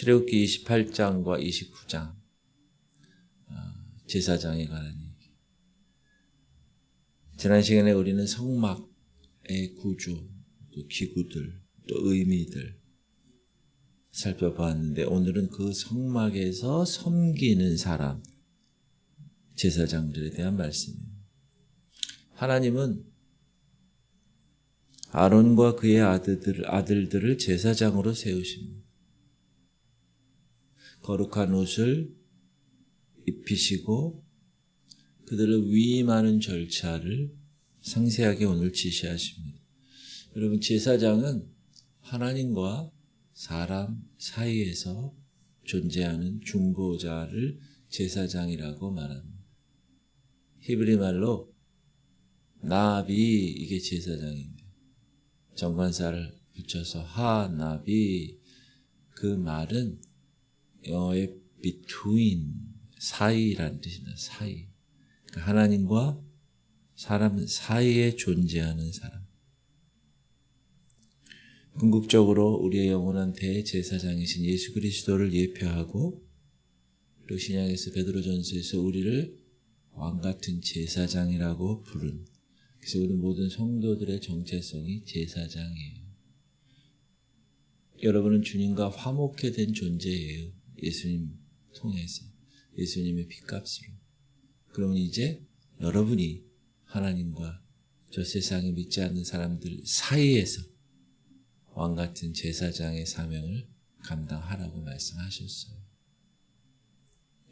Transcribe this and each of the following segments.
출애굽기 28장과 29장 제사장에 관한 얘기. 지난 시간에 우리는 성막의 구조, 또 기구들, 또 의미들 살펴보았는데 오늘은 그 성막에서 섬기는 사람, 제사장들에 대한 말씀입니다. 하나님은 아론과 그의 아들들을 제사장으로 세우십니다. 거룩한 옷을 입히시고 그들을 위임하는 절차를 상세하게 오늘 지시하십니다. 여러분, 제사장은 하나님과 사람 사이에서 존재하는 중보자를 제사장이라고 말합니다. 히브리 말로 나비, 이게 제사장입니다. 정관사를 붙여서 하나비, 그 말은 영어의 between, 사이라는 뜻입니다. 사이. 그러니까 하나님과 사람 사이에 존재하는 사람. 궁극적으로 우리의 영원한 대제사장이신 예수 그리스도를 예표하고 또 신약에서 베드로전서에서 우리를 왕같은 제사장이라고 부른, 그래서 우리 모든 성도들의 정체성이 제사장이에요. 여러분은 주님과 화목해 된 존재예요. 예수님 통해서, 예수님의 핏값으로. 그러면 이제 여러분이 하나님과 저 세상에 믿지 않는 사람들 사이에서 왕같은 제사장의 사명을 감당하라고 말씀하셨어요.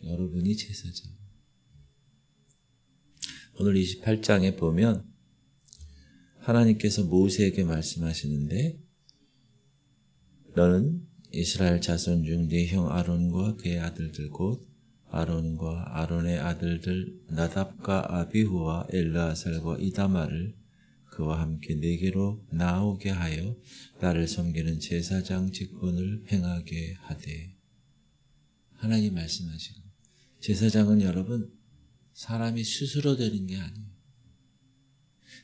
여러분이 제사장. 오늘 28장에 보면 하나님께서 모세에게 말씀하시는데, 너는 이스라엘 자손 중 네 형 아론과 그의 아들들 곧 아론과 아론의 아들들 나답과 아비후와 엘르아살과 이다마를 그와 함께 네게로 나오게 하여 나를 섬기는 제사장 직분을 행하게 하되. 하나님 말씀하시고, 제사장은 여러분 사람이 스스로 되는 게 아니에요.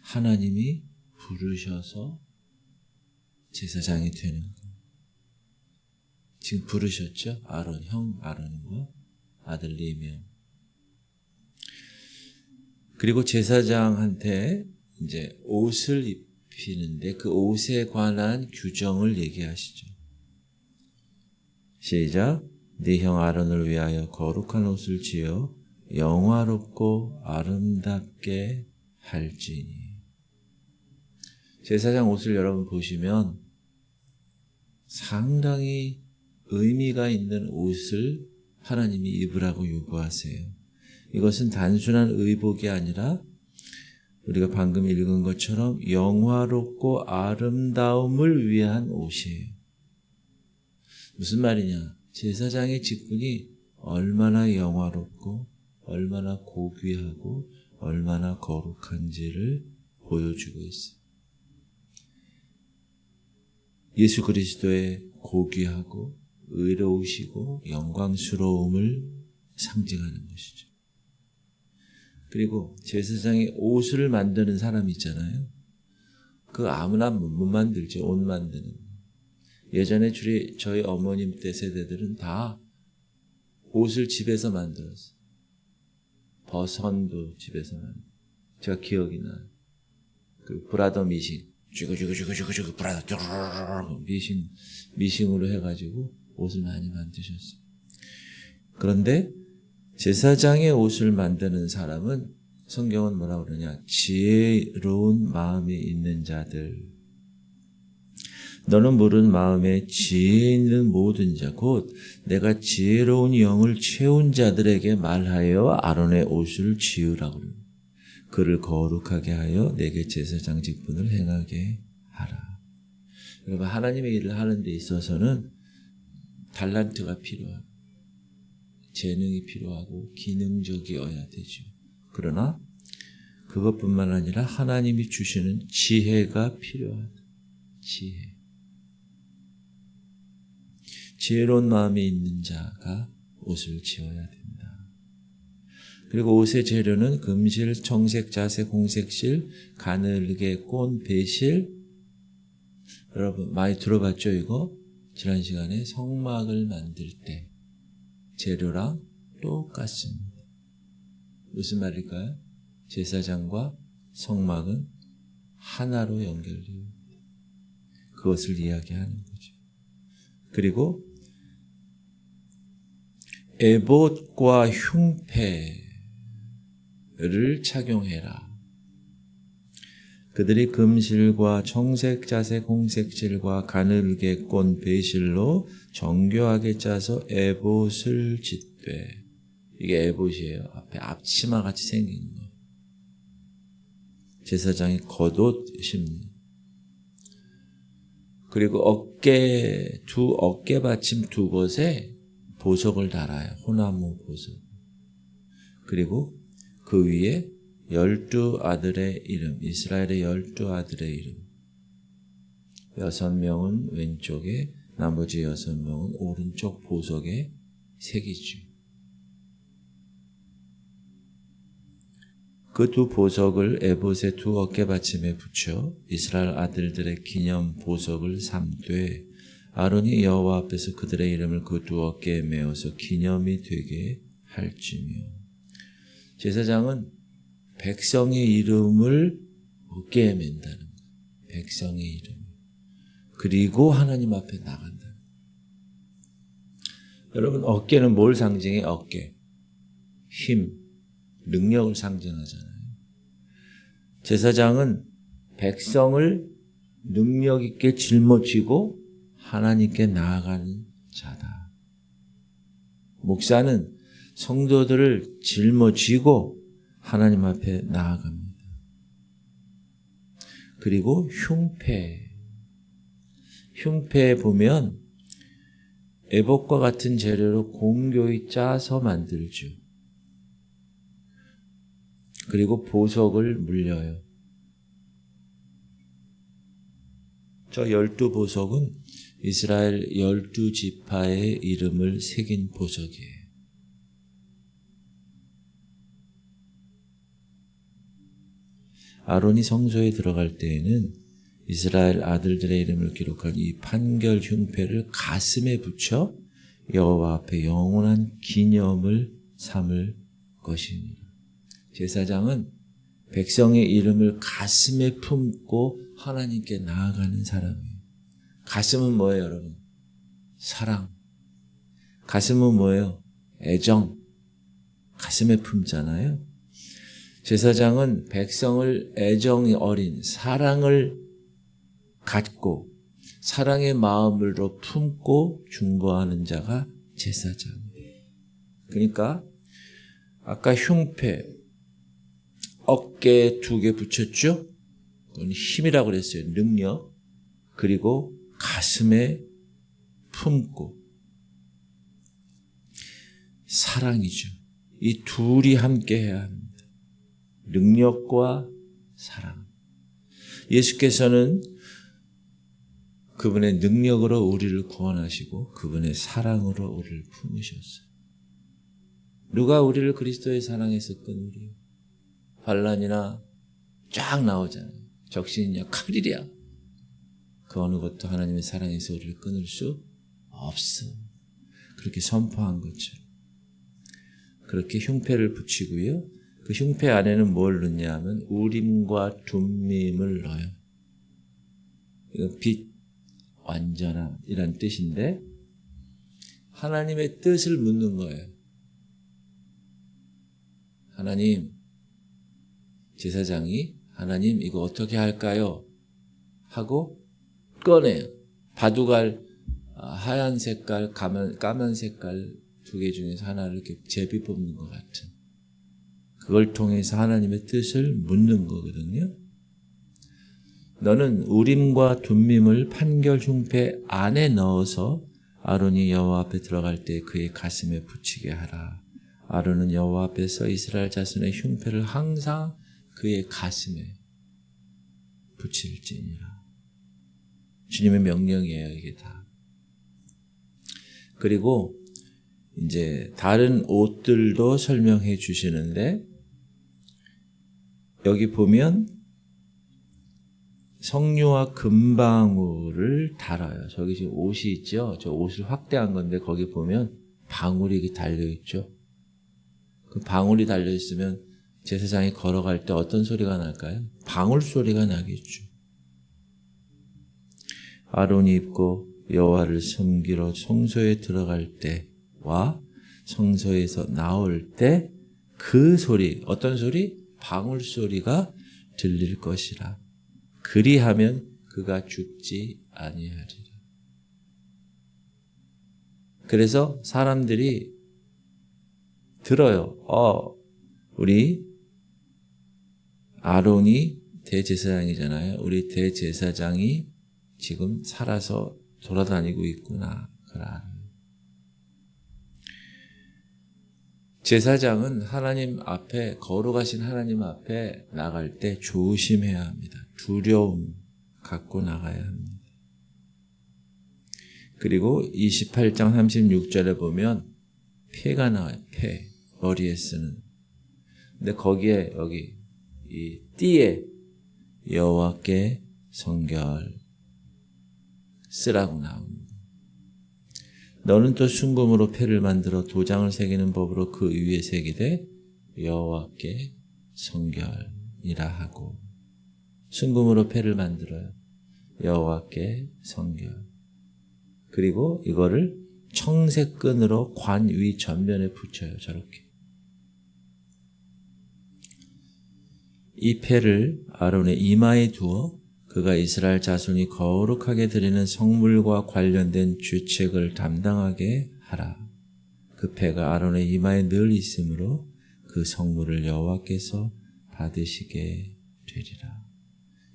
하나님이 부르셔서 제사장이 되는 거예요. 지금 부르셨죠? 형 아론과 아들 4명. 그리고 제사장한테 이제 옷을 입히는데 그 옷에 관한 규정을 얘기하시죠. 시작. 네 형 아론을 위하여 거룩한 옷을 지어 영화롭고 아름답게 할지니. 제사장 옷을 여러분 보시면 상당히 의미가 있는 옷을 하나님이 입으라고 요구하세요. 이것은 단순한 의복이 아니라 우리가 방금 읽은 것처럼 영화롭고 아름다움을 위한 옷이에요. 무슨 말이냐? 제사장의 직분이 얼마나 영화롭고 얼마나 고귀하고 얼마나 거룩한지를 보여주고 있어요. 예수 그리스도의 고귀하고 의로우시고 영광스러움을 상징하는 것이죠. 그리고 제사장의 옷을 만드는 사람이 있잖아요. 그 아무나 못 만들죠. 옷 만드는. 예전에 저희 어머님 때 세대들은 다 옷을 집에서 만들었어요. 버선도 집에서 만들었어요. 제가 기억이 나요. 그 브라더 미싱, 쥐고 브라더 미싱으로 해가지고 옷을 많이 만드셨어요. 그런데 제사장의 옷을 만드는 사람은 성경은 뭐라고 그러냐? 지혜로운 마음이 있는 자들. 너는 모르는 마음에 지혜 있는 모든 자, 곧 내가 지혜로운 영을 채운 자들에게 말하여 아론의 옷을 지으라고 그래요. 그를 거룩하게 하여 내게 제사장 직분을 행하게 하라. 여러분, 하나님의 일을 하는 데 있어서는 달란트가 필요하고 재능이 필요하고 기능적이어야 되죠. 그러나 그것뿐만 아니라 하나님이 주시는 지혜가 필요하다. 지혜로운 마음이 있는 자가 옷을 지어야 된다. 그리고 옷의 재료는 금실, 청색, 자색, 홍색실, 가늘게 꼰 배실. 여러분 많이 들어봤죠 이거? 지난 시간에 성막을 만들 때 재료랑 똑같습니다. 무슨 말일까요? 제사장과 성막은 하나로 연결돼요. 그것을 이야기하는 거죠. 그리고 에봇과 흉패를 착용해라. 그들이 금실과 청색, 자색, 홍색실과 가늘게 꼰 배실로 정교하게 짜서 에봇을 짓되, 이게 에봇이에요. 앞에 앞치마 같이 생긴 거. 제사장이 겉옷 입습니다. 그리고 두 어깨 받침 두 곳에 보석을 달아요. 호나무 보석. 그리고 그 위에 12아들의 이름, 이스라엘의 12아들의 이름. 6명은 왼쪽에, 나머지 6명은 오른쪽 보석에 새기죠. 그 두 보석을 에봇의 두 어깨 받침에 붙여 이스라엘 아들들의 기념 보석을 삼되 아론이 여호와 앞에서 그들의 이름을 그 두 어깨에 메어서 기념이 되게 할지며. 제사장은 백성의 이름을 어깨에 맨다는 거예요. 백성의 이름. 그리고 하나님 앞에 나간다. 여러분, 어깨는 뭘 상징해? 어깨. 힘, 능력을 상징하잖아요. 제사장은 백성을 능력 있게 짊어지고 하나님께 나아가는 자다. 목사는 성도들을 짊어지고 하나님 앞에 나아갑니다. 그리고 흉패에 보면 에봇과 같은 재료로 공교히 짜서 만들죠. 그리고 보석을 물려요. 저 12보석은 이스라엘 12지파의 이름을 새긴 보석이에요. 아론이 성소에 들어갈 때에는 이스라엘 아들들의 이름을 기록한 이 판결 흉패를 가슴에 붙여 여호와 앞에 영원한 기념을 삼을 것입니다. 제사장은 백성의 이름을 가슴에 품고 하나님께 나아가는 사람이에요. 가슴은 뭐예요, 여러분? 사랑. 가슴은 뭐예요? 애정. 가슴에 품잖아요. 제사장은 백성을 애정이 어린 사랑을 갖고 사랑의 마음으로 품고 중보하는 자가 제사장이에요. 그러니까 아까 흉패, 어깨에 2개 붙였죠? 그건 힘이라고 그랬어요. 능력. 그리고 가슴에 품고 사랑이죠. 이 둘이 함께 해야 합니다. 능력과 사랑. 예수께서는 그분의 능력으로 우리를 구원하시고 그분의 사랑으로 우리를 품으셨어요. 누가 우리를 그리스도의 사랑에서 끊으리요? 반란이나 쫙 나오잖아요. 적신이냐 칼이랴. 그 어느 것도 하나님의 사랑에서 우리를 끊을 수 없어. 그렇게 선포한 것처럼. 그렇게 흉패를 붙이고요. 그 흉패 안에는 뭘 넣냐 하면 우림과 둠밈을 넣어요. 이건 빛, 완전함 이란 뜻인데 하나님의 뜻을 묻는 거예요. 하나님, 제사장이 하나님 이거 어떻게 할까요? 하고 꺼내요. 바둑알 하얀 색깔, 까만 색깔 2개 중에서 하나를 이렇게 제비 뽑는 것 같은. 그걸 통해서 하나님의 뜻을 묻는 거거든요. 너는 우림과 둠밈을 판결 흉패 안에 넣어서 아론이 여호와 앞에 들어갈 때 그의 가슴에 붙이게 하라. 아론은 여호와 앞에서 이스라엘 자손의 흉패를 항상 그의 가슴에 붙일지니라. 주님의 명령이에요, 이게 다. 그리고 이제 다른 옷들도 설명해 주시는데 여기 보면 석류와 금방울을 달아요. 저기 지금 옷이 있죠? 저 옷을 확대한 건데 거기 보면 방울이 달려있죠? 그 방울이 달려있으면 제사장이 걸어갈 때 어떤 소리가 날까요? 방울 소리가 나겠죠. 아론이 입고 여호와를 섬기러 성소에 들어갈 때와 성소에서 나올 때 그 소리, 어떤 소리? 방울 소리가 들릴 것이라. 그리하면 그가 죽지 아니하리라. 그래서 사람들이 들어요. 우리 아론이 대제사장이잖아요. 우리 대제사장이 지금 살아서 돌아다니고 있구나. 제사장은 하나님 앞에, 거룩하신 하나님 앞에 나갈 때 조심해야 합니다. 두려움 갖고 나가야 합니다. 그리고 28장 36절에 보면 패가 나와요. 패. 머리에 쓰는. 근데 거기에 여기 이 띠에 여호와께 성결 쓰라고 나옵니다. 너는 또 순금으로 패를 만들어 도장을 새기는 법으로 그 위에 새기되 여호와께 성결이라 하고. 순금으로 패를 만들어요. 여호와께 성결. 그리고 이거를 청색 끈으로 관 위 전면에 붙여요. 저렇게. 이 패를 아론의 이마에 두어 그가 이스라엘 자손이 거룩하게 드리는 성물과 관련된 주책을 담당하게 하라. 그 패가 아론의 이마에 늘 있으므로 그 성물을 여호와께서 받으시게 되리라.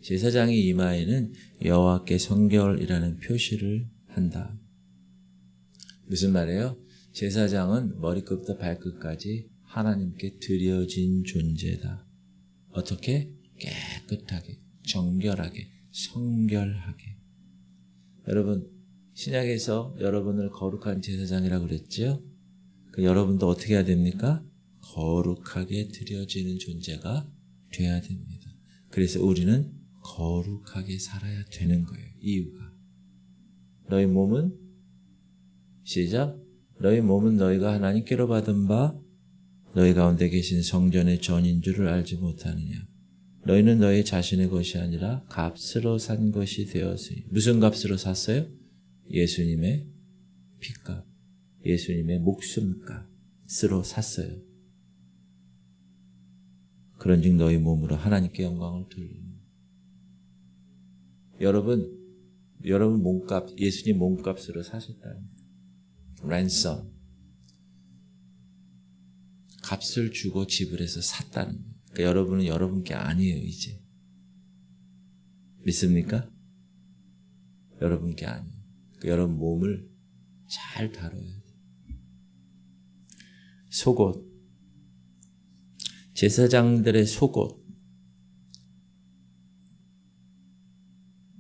제사장의 이마에는 여호와께 성결이라는 표시를 한다. 무슨 말이에요? 제사장은 머리끝부터 발끝까지 하나님께 드려진 존재다. 어떻게? 깨끗하게, 정결하게, 성결하게. 여러분, 신약에서 여러분을 거룩한 제사장이라고 그랬죠? 여러분도 어떻게 해야 됩니까? 거룩하게 드려지는 존재가 돼야 됩니다. 그래서 우리는 거룩하게 살아야 되는 거예요. 이유가. 너희 몸은 시작. 너희 몸은 너희가 하나님께로 받은 바 너희 가운데 계신 성전의 전인 줄을 알지 못하느냐. 너희는 너희 자신의 것이 아니라 값으로 산 것이 되었으니. 무슨 값으로 샀어요? 예수님의 피값, 예수님의 목숨값으로 샀어요. 그런즉 너희 몸으로 하나님께 영광을 돌리는. 여러분 몸값, 예수님 몸값으로 사셨다는 랜섬, 값을 주고 지불해서 샀다는 거예요. 그러니까 여러분은 여러분 게 아니에요. 이제 믿습니까? 여러분 게 아니에요. 그러니까 여러분 몸을 잘 다뤄야 돼요. 속옷, 제사장들의 속옷,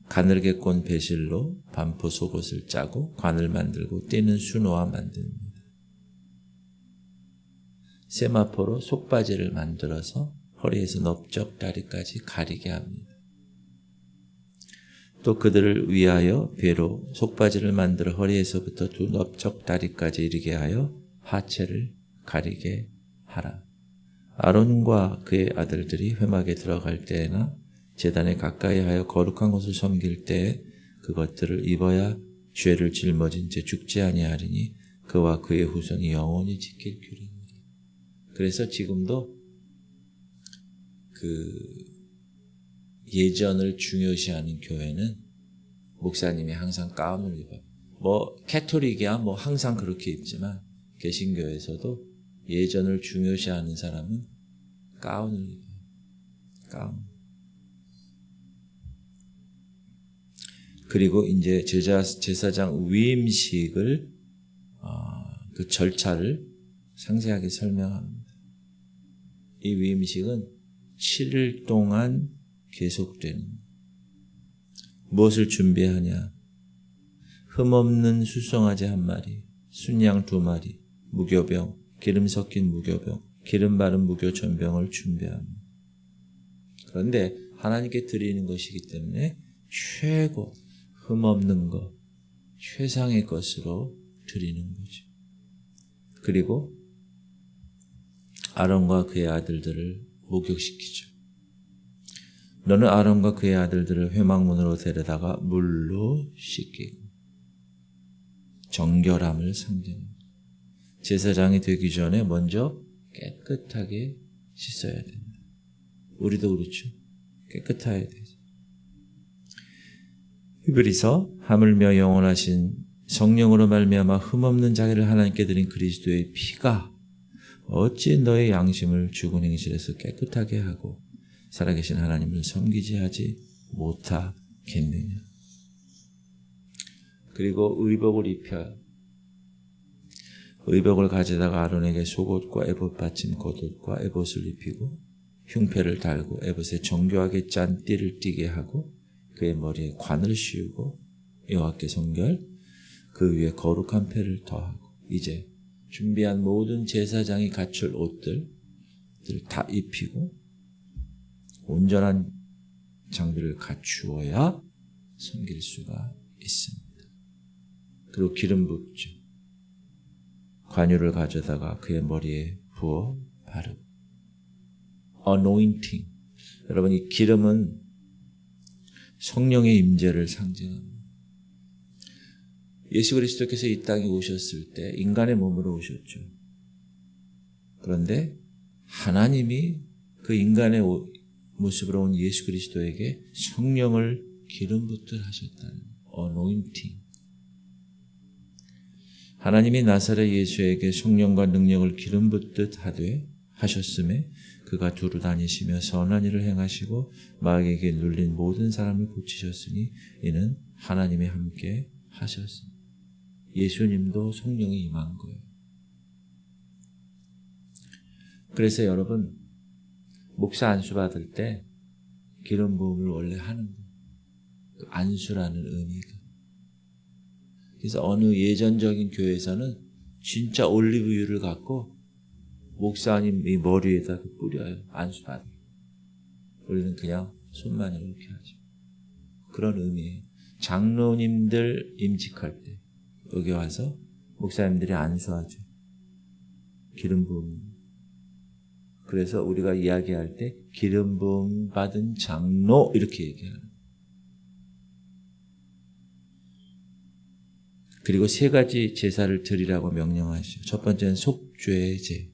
가늘게 꼰 배실로 반포 속옷을 짜고 관을 만들고 띠는 수노와 만듭니다. 세마포로 속바지를 만들어서 허리에서 넓적다리까지 가리게 합니다. 또 그들을 위하여 배로 속바지를 만들어 허리에서부터 두 넓적다리까지 이르게 하여 하체를 가리게 하라. 아론과 그의 아들들이 회막에 들어갈 때에나 제단에 가까이 하여 거룩한 곳을 섬길 때에 그것들을 입어야 죄를 짊어진 채 죽지 아니하리니 그와 그의 후손이 영원히 지킬 규례입니다. 그래서 지금도 예전을 중요시하는 교회는 목사님이 항상 가운을 입어요. 캐토릭이야 항상 그렇게 입지만 개신교에서도 예전을 중요시하는 사람은 가운을 입어요. 가운. 그리고 이제 제사장 위임식을 그 절차를 상세하게 설명합니다. 이 위임식은 7일 동안 계속되는. 무엇을 준비하냐? 흠없는 수송아지 1마리, 순양 2마리, 무교병, 기름 섞인 무교병, 기름 바른 무교 전병을 준비합니다. 그런데 하나님께 드리는 것이기 때문에 최고 흠없는 것, 최상의 것으로 드리는 거죠. 그리고 아론과 그의 아들들을 목욕시키죠. 너는 아론과 그의 아들들을 회막문으로 데려다가 물로 씻기고 정결함을 상징합니다. 제사장이 되기 전에 먼저 깨끗하게 씻어야 됩니다. 우리도 그렇죠. 깨끗해야 되죠. 히브리서 하물며 영원하신 성령으로 말미암아 흠없는 자기를 하나님께 드린 그리스도의 피가 어찌 너의 양심을 죽은 행실에서 깨끗하게 하고 살아계신 하나님을 섬기지 하지 못하겠느냐. 그리고 의복을 입혀야 의복을 가져다가 아론에게 속옷과 에봇 받침 겉옷과 에봇을 입히고 흉패를 달고 에봇에 정교하게 짠 띠를 띠게 하고 그의 머리에 관을 씌우고 여호와께 성결 그 위에 거룩한 패를 더하고 이제 준비한 모든 제사장이 갖출 옷들을 다 입히고 온전한 장비를 갖추어야 섬길 수가 있습니다. 그리고 기름 붓죠. 관유를 가져다가 그의 머리에 부어 바르고 anointing. 여러분 이 기름은 성령의 임재를 상징합니다. 예수 그리스도께서 이 땅에 오셨을 때 인간의 몸으로 오셨죠. 그런데 하나님이 그 인간의 모습으로 온 예수 그리스도에게 성령을 기름 붓듯 하셨다는 anointing. 하나님이 나사렛 예수에게 성령과 능력을 기름 붓듯 하셨음에 그가 두루 다니시며 선한 일을 행하시고 마귀에게 눌린 모든 사람을 고치셨으니 이는 하나님이 함께 하셨습니다. 예수님도 성령이 임한 거예요. 그래서 여러분 목사 안수 받을 때 기름 부음을 원래 하는 거예요. 안수라는 의미가. 그래서 어느 예전적인 교회에서는 진짜 올리브유를 갖고 목사님 이 머리에다 뿌려요. 안수 받을. 우리는 그냥 손만 이렇게 하죠. 그런 의미예요. 장로님들 임직할 때 여기 와서 목사님들이 안수하죠. 기름 부음. 그래서 우리가 이야기할 때 기름 부음 받은 장로 이렇게 얘기하는. 그리고 세 가지 제사를 드리라고 명령하시죠. 첫 번째는 속죄제.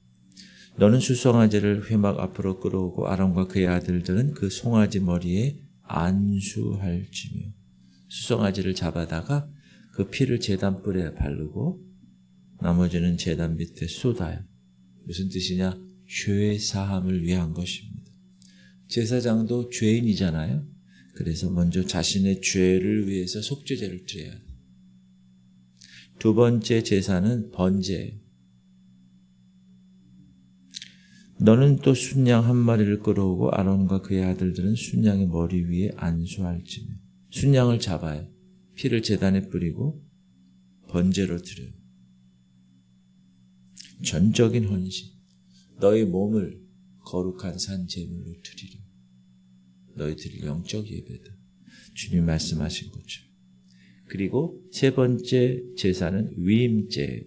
너는 수송아지를 회막 앞으로 끌어오고 아론과 그의 아들들은 그 송아지 머리에 안수할지며 수송아지를 잡아다가 그 피를 제단 뿔에 바르고 나머지는 제단 밑에 쏟아요. 무슨 뜻이냐? 죄 사함을 위한 것입니다. 제사장도 죄인이잖아요. 그래서 먼저 자신의 죄를 위해서 속죄제를 드려야 해요. 두 번째 제사는 번제. 너는 또 순양 한 마리를 끌어오고 아론과 그의 아들들은 순양의 머리 위에 안수할지며 순양을 잡아요. 피를 제단에 뿌리고 번제로 드려요. 전적인 헌신. 너희 몸을 거룩한 산 제물로 드리려. 너희들이 영적 예배다. 주님 말씀하신 것처럼. 그리고 세 번째 제사는 위임제.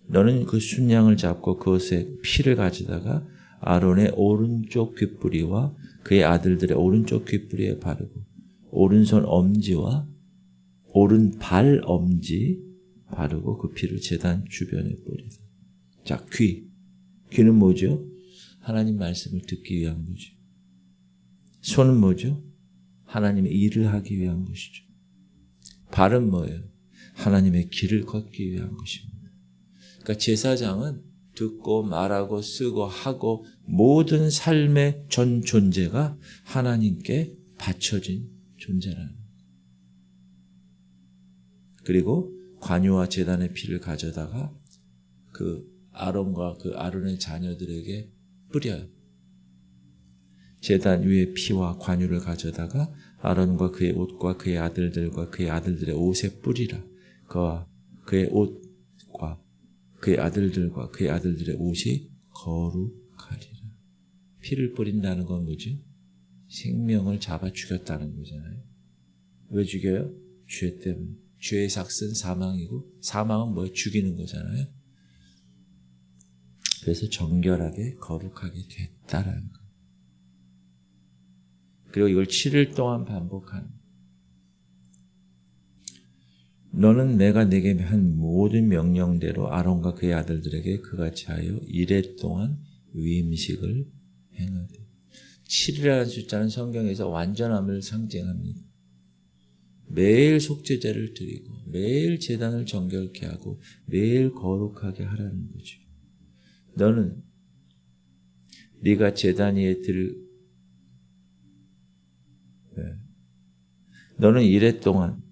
너는 그 순양을 잡고 그것에 피를 가져다가 아론의 오른쪽 귓뿌리와 그의 아들들의 오른쪽 귓뿌리에 바르고 오른손 엄지와 오른발 엄지 바르고 그 피를 제단 주변에 뿌리다. 자, 귀는 뭐죠? 하나님 말씀을 듣기 위한 거죠. 손은 뭐죠? 하나님의 일을 하기 위한 것이죠. 발은 뭐예요? 하나님의 길을 걷기 위한 것입니다. 그러니까 제사장은 듣고 말하고 쓰고 하고 모든 삶의 전 존재가 하나님께 바쳐진 존재라는 거예요. 그리고 관유와 제단의 피를 가져다가 그 아론과 그 아론의 자녀들에게 뿌려요. 제단 위에 피와 관유를 가져다가 아론과 그의 옷과 그의 아들들과 그의 아들들의 옷에 뿌리라. 그의 옷과 그의 아들들과 그의 아들들의 옷이 거룩하리라. 피를 뿌린다는 건 뭐죠? 생명을 잡아 죽였다는 거잖아요. 왜 죽여요? 죄 때문에. 죄의 삭은 사망이고 사망은 뭐예요? 죽이는 거잖아요. 그래서 정결하게 거룩하게 됐다라는 거예요. 그리고 이걸 7일 동안 반복하는 거예요. 너는 내가 네게 한 모든 명령대로 아론과 그의 아들들에게 그같이 하여 이레 동안 위임식을 행하되. 7이라는 숫자는 성경에서 완전함을 상징합니다. 매일 속죄제를 드리고 매일 제단을 정결케 하고 매일 거룩하게 하라는 거죠. 너는 네가 제단 위에 너는 이레 동안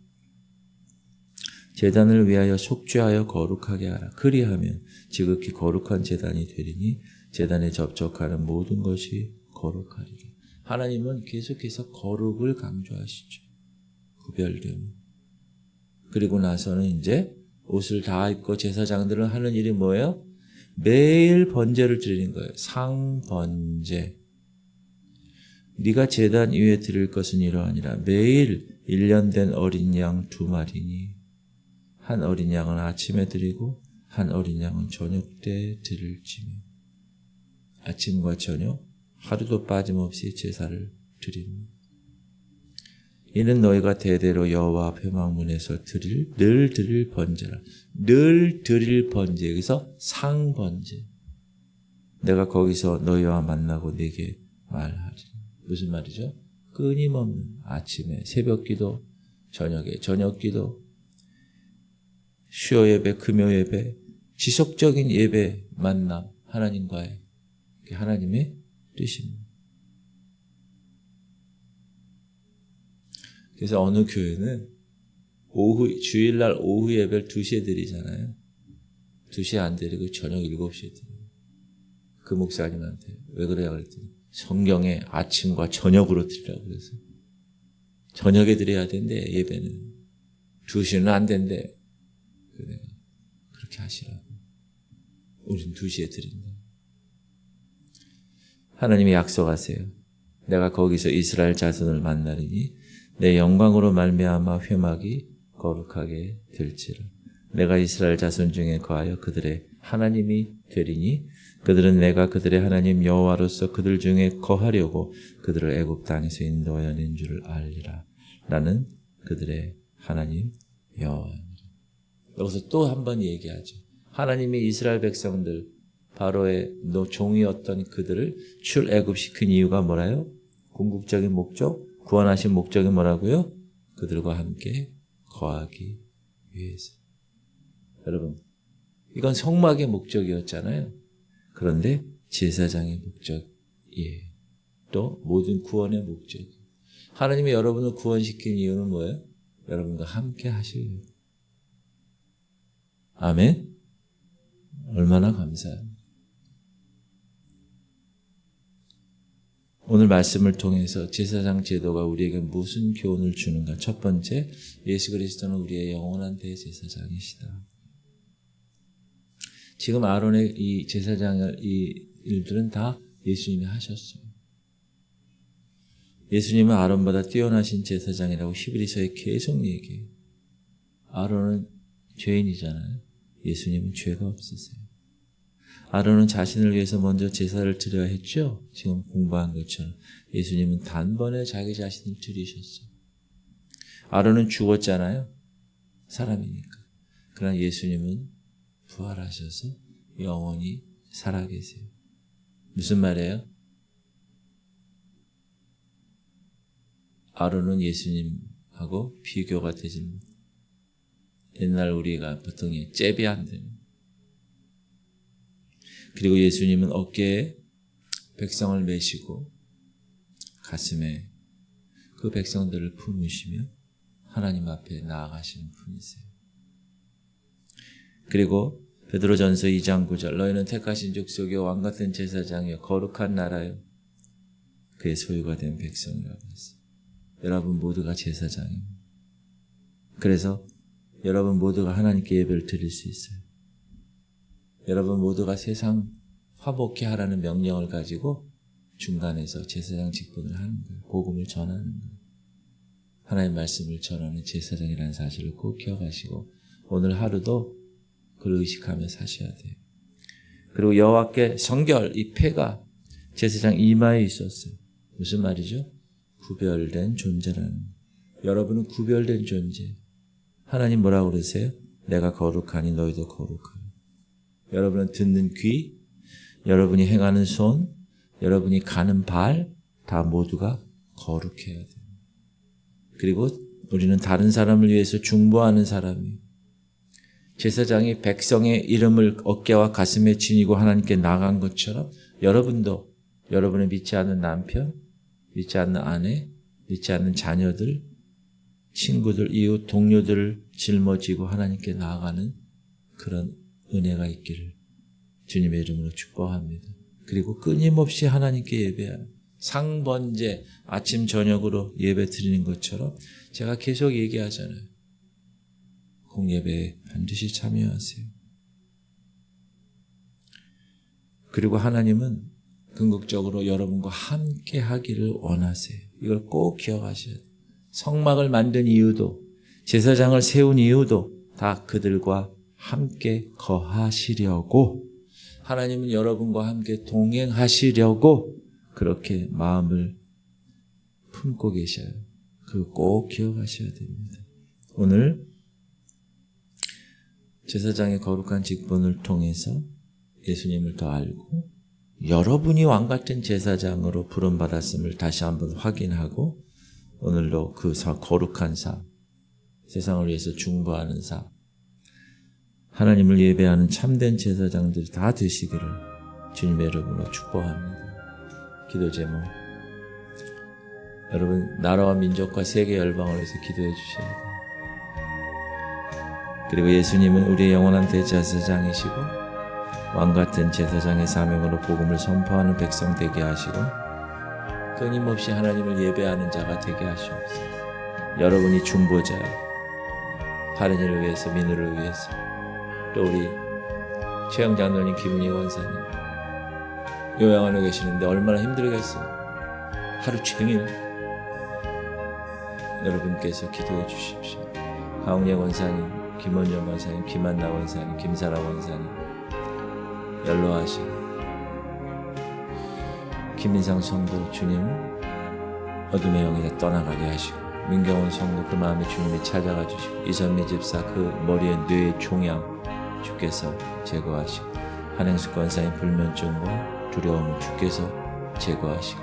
제단을 위하여 속죄하여 거룩하게 하라. 그리하면 지극히 거룩한 제단이 되리니 제단에 접촉하는 모든 것이 거룩하리라. 하나님은 계속해서 거룩을 강조하시죠. 구별됨. 그리고 나서는 이제 옷을 다 입고 제사장들은 하는 일이 뭐예요? 매일 번제를 드리는 거예요. 상번제. 네가 제단 위에 드릴 것은 이러하니라. 매일 1년 된 어린 양 2마리니 한 어린 양은 아침에 드리고 한 어린 양은 저녁 때 드릴지며. 아침과 저녁 하루도 빠짐없이 제사를 드립니다. 이는 너희가 대대로 여호와 앞 회막문에서 늘 드릴 번제라. 늘 드릴 번제. 여기서 상번제. 내가 거기서 너희와 만나고 네게 말하리라. 무슨 말이죠? 끊임없는 아침에 새벽기도, 저녁에 저녁기도, 수요 예배, 금요 예배, 지속적인 예배 만남, 하나님과의 하나님의 뜻입니다. 그래서 어느 교회는 주일날 오후 예배를 2시에 드리잖아요. 2시에 안 드리고 저녁 7시에 드려요. 그 목사님한테 왜 그래야 그랬더니 성경에 아침과 저녁으로 드리라고 그래서 저녁에 드려야 된대. 예배는 2시는 안 된대. 그렇게 하시라고. 우린 2시에 드린다. 하나님이 약속하세요. 내가 거기서 이스라엘 자손을 만나리니 내 영광으로 말미암아 회막이 거룩하게 될지라. 내가 이스라엘 자손 중에 거하여 그들의 하나님이 되리니 그들은 내가 그들의 하나님 여호와로서 그들 중에 거하려고 그들을 애굽 땅에서 인도하여 낸 줄을 알리라. 나는 그들의 하나님 여호와니라. 여기서 또 한 번 얘기하죠. 하나님이 이스라엘 백성들 바로의 종이었던 그들을 출애굽시킨 이유가 뭐라요? 궁극적인 목적, 구원하신 목적이 뭐라고요? 그들과 함께 거하기 위해서. 여러분, 이건 성막의 목적이었잖아요. 그런데 제사장의 목적이에요. 또 모든 구원의 목적이에요. 하나님이 여러분을 구원시킨 이유는 뭐예요? 여러분과 함께 하시려고. 아멘? 얼마나 감사합니다. 오늘 말씀을 통해서 제사장 제도가 우리에게 무슨 교훈을 주는가? 첫 번째, 예수 그리스도는 우리의 영원한 대제사장이시다. 지금 아론의 이 제사장의 이 일들은 다 예수님이 하셨어요. 예수님은 아론보다 뛰어나신 제사장이라고 히브리서에 계속 얘기해요. 아론은 죄인이잖아요. 예수님은 죄가 없으세요. 아론은 자신을 위해서 먼저 제사를 드려야 했죠. 지금 공부한 것처럼. 예수님은 단번에 자기 자신을 드리셨어요. 아론은 죽었잖아요. 사람이니까. 그러나 예수님은 부활하셔서 영원히 살아계세요. 무슨 말이에요? 아론은 예수님하고 비교가 되십니다. 옛날 우리가 보통 잽이 안 됩니다. 그리고 예수님은 어깨에 백성을 메시고 가슴에 그 백성들을 품으시며 하나님 앞에 나아가시는 분이세요. 그리고 베드로전서 2장 9절 너희는 택하신 족속이요 왕같은 제사장이요 거룩한 나라요 그의 소유가 된 백성이라고 했어요. 여러분 모두가 제사장입니다. 그래서 여러분 모두가 하나님께 예배를 드릴 수 있어요. 여러분 모두가 세상 화목케 하라는 명령을 가지고 중간에서 제사장 직분을 하는 거예요. 복음을 전하는 거예요. 하나님의 말씀을 전하는 제사장이라는 사실을 꼭 기억하시고 오늘 하루도 그를 의식하며 사셔야 돼요. 그리고 여호와께 성결, 이 패가 제사장 이마에 있었어요. 무슨 말이죠? 구별된 존재라는 거예요. 여러분은 구별된 존재. 하나님 뭐라고 그러세요? 내가 거룩하니 너희도 거룩하라. 여러분은 듣는 귀, 여러분이 행하는 손, 여러분이 가는 발 다 모두가 거룩해야 돼요. 그리고 우리는 다른 사람을 위해서 중보하는 사람이에요. 제사장이 백성의 이름을 어깨와 가슴에 지니고 하나님께 나간 것처럼 여러분도 여러분의 믿지 않는 남편, 믿지 않는 아내, 믿지 않는 자녀들, 친구들, 이웃, 동료들을 짊어지고 하나님께 나아가는 그런 은혜가 있기를 주님의 이름으로 축복합니다. 그리고 끊임없이 하나님께 예배하는 상번제 아침 저녁으로 예배 드리는 것처럼 제가 계속 얘기하잖아요. 공예배에 반드시 참여하세요. 그리고 하나님은 궁극적으로 여러분과 함께 하기를 원하세요. 이걸 꼭 기억하셔야 돼요. 성막을 만든 이유도 제사장을 세운 이유도 다 그들과 함께 거하시려고 하나님은 여러분과 함께 동행하시려고 그렇게 마음을 품고 계셔요. 그거 꼭 기억하셔야 됩니다. 오늘 제사장의 거룩한 직분을 통해서 예수님을 더 알고 여러분이 왕같은 제사장으로 부름받았음을 다시 한번 확인하고 오늘도 그 거룩한 삶, 세상을 위해서 중보하는 삶, 하나님을 예배하는 참된 제사장들이 다 되시기를 주님의 이름으로 축복합니다. 기도 제목, 여러분 나라와 민족과 세계 열방을 위해서 기도해 주셔야 돼요. 그리고 예수님은 우리의 영원한 대제사장이시고 왕같은 제사장의 사명으로 복음을 선포하는 백성 되게 하시고 끊임없이 하나님을 예배하는 자가 되게 하시옵소서. 여러분이 중보자예요. 다른 일을 위해서, 민우를 위해서. 또 우리 최영 장로님, 김은희 원사님 요양원에 계시는데 얼마나 힘들겠어요. 하루 종일 여러분께서 기도해 주십시오. 하웅예 원사님, 김원정 원사님, 김한나 원사님, 김사라 원사님 연로하시고 김인상 성도 주님 어둠의 영이 다 떠나가게 하시고 민경원 성도 그 마음에 주님이 찾아가 주시고 이선미 집사 그 머리에 뇌의 종양 주께서 제거하시고 한행숙 권사님 불면증과 두려움을 주께서 제거하시고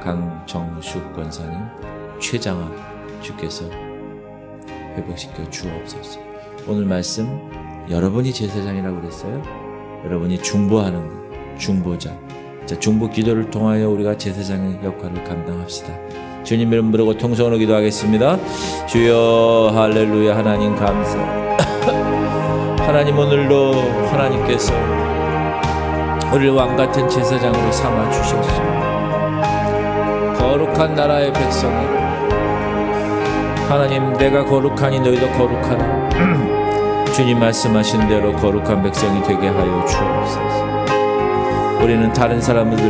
강정숙 권사님 췌장암 주께서 회복시켜 주옵소서. 오늘 말씀 여러분이 제사장이라고 그랬어요. 여러분이 중보하는 것, 중보자. 자, 중보 기도를 통하여 우리가 제사장의 역할을 감당합시다. 주님 이름 부르고 통성으로 기도하겠습니다. 주여 할렐루야. 하나님 감사. 하나님 오늘도 하나님께서 우리를 왕같은 제사장으로 삼아 주셨습니다. 거룩한 나라의 백성으로 하나님 내가 거룩하니 너희도 거룩하라. 주님 말씀하신 대로 거룩한 백성이 되게 하여 주옵소서. 우리는 다른 사람들